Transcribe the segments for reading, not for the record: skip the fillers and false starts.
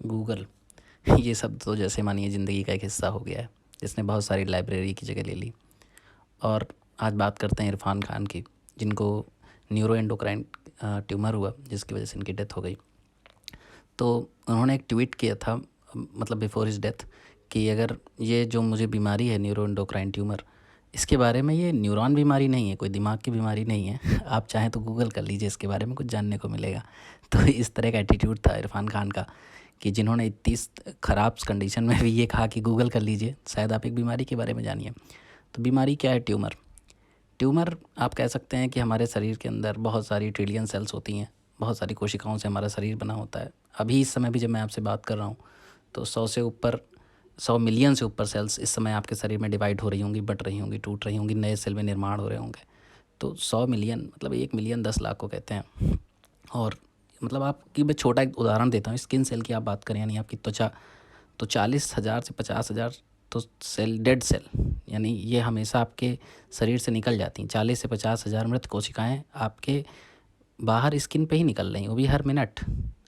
Google ये शब्द तो जैसे मानिए ज़िंदगी का एक हिस्सा हो गया है, जिसने बहुत सारी लाइब्रेरी की जगह ले ली। और आज बात करते हैं इरफ़ान खान की, जिनको न्यूरो एंडोक्राइन ट्यूमर हुआ, जिसकी वजह से इनकी डेथ हो गई। तो उन्होंने एक ट्वीट किया था, मतलब बिफ़ोर हिज डेथ, कि अगर ये जो मुझे बीमारी है न्यूरो एंडोक्राइन ट्यूमर, इसके बारे में, ये न्यूरॉन बीमारी नहीं है, कोई दिमाग की बीमारी नहीं है। आप चाहें तो गूगल कर लीजिए, इसके बारे में कुछ जानने को मिलेगा। तो इस तरह का एटीट्यूड था इरफ़ान खान का, कि जिन्होंने इतनी ख़राब कंडीशन में भी ये कहा कि गूगल कर लीजिए, शायद आप एक बीमारी के बारे में जानिए। तो बीमारी क्या है? ट्यूमर। ट्यूमर आप कह सकते हैं कि हमारे शरीर के अंदर बहुत सारी ट्रिलियन सेल्स होती हैं, बहुत सारी कोशिकाओं से हमारा शरीर बना होता है। अभी इस समय भी जब मैं आपसे बात कर रहा हूँ तो 100 मिलियन से ऊपर सेल्स इस समय आपके शरीर में डिवाइड हो रही होंगी, बट रही होंगी, टूट रही होंगी, नए सेल में निर्माण हो रहे होंगे। तो 100 मिलियन मतलब 1 मिलियन 10 लाख को कहते हैं। और मतलब आपकी मैं छोटा एक उदाहरण देता हूँ, स्किन सेल की आप बात करें, यानी आपकी त्वचा, तो 40,000 से 50,000 तो सेल, डेड सेल, यानी ये हमेशा आपके शरीर से निकल जाती हैं। 40 से 50,000 मृत कोशिकाएं आपके बाहर स्किन पे ही निकल रही हैं, वो भी हर मिनट।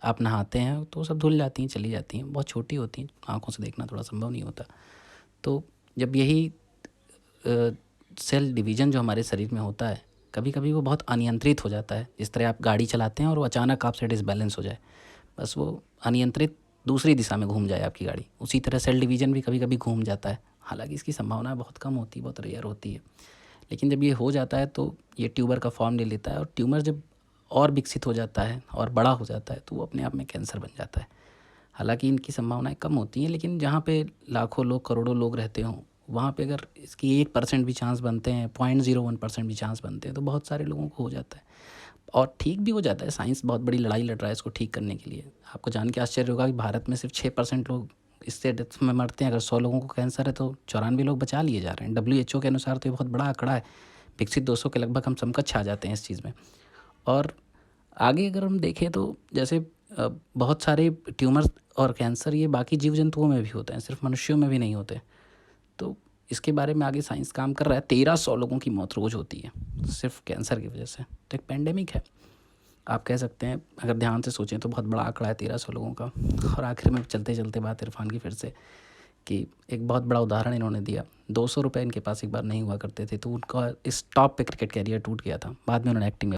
आप नहाते हैं तो सब धुल जाती हैं, चली जाती हैं, बहुत छोटी होती हैं, आंखों से देखना थोड़ा संभव नहीं होता। तो जब यही सेल डिवीज़न जो हमारे शरीर में होता है, कभी कभी वो बहुत अनियंत्रित हो जाता है। जिस तरह आप गाड़ी चलाते हैं और वो अचानक आपसे डिसबैलेंस हो जाए, बस वो अनियंत्रित दूसरी दिशा में घूम जाए आपकी गाड़ी, उसी तरह सेल डिवीज़न भी कभी कभी घूम जाता है। हालांकि इसकी संभावना बहुत कम होती है, बहुत रेयर होती है, लेकिन जब ये हो जाता है तो ये ट्यूमर का फॉर्म ले लेता है। और ट्यूमर जब और विकसित हो जाता है और बड़ा हो जाता है तो वो अपने आप में कैंसर बन जाता है। हालांकि इनकी संभावनाएं कम होती हैं, लेकिन जहाँ पे लाखों लोग, करोड़ों लोग रहते हों, वहाँ पे अगर इसकी 1% भी चांस बनते हैं, 0.01% भी चांस बनते हैं, तो बहुत सारे लोगों को हो जाता है और ठीक भी हो जाता है। साइंस बहुत बड़ी लड़ाई लड़ रहा है इसको ठीक करने के लिए। आपको जान के आश्चर्य होगा कि भारत में सिर्फ 6% लोग इससे डेथ में मरते हैं। अगर 100 लोगों को कैंसर है तो 94 लोग बचा लिए जा रहे हैं। WHO के अनुसार तो ये बहुत बड़ा आंकड़ा है। विकसित 200 के लगभग हम समकक्ष आ जाते हैं इस चीज़ में। और आगे अगर हम देखें तो जैसे बहुत सारे ट्यूमर और कैंसर ये बाकी जीव जंतुओं में भी होते हैं, सिर्फ मनुष्यों में भी नहीं होते। तो इसके बारे में आगे साइंस काम कर रहा है। 1300 लोगों की मौत रोज़ होती है सिर्फ कैंसर की वजह से। तो एक पेंडेमिक है, आप कह सकते हैं। अगर ध्यान से सोचें तो बहुत बड़ा आंकड़ा है 1300 लोगों का। और आखिर में चलते चलते बात इरफान की फिर से, कि एक बहुत बड़ा उदाहरण इन्होंने दिया। 200 रुपये इनके पास एक बार नहीं हुआ करते थे, तो उनका इस टॉप पे क्रिकेट कैरियर टूट गया था। बाद में उन्होंने एक्टिंग में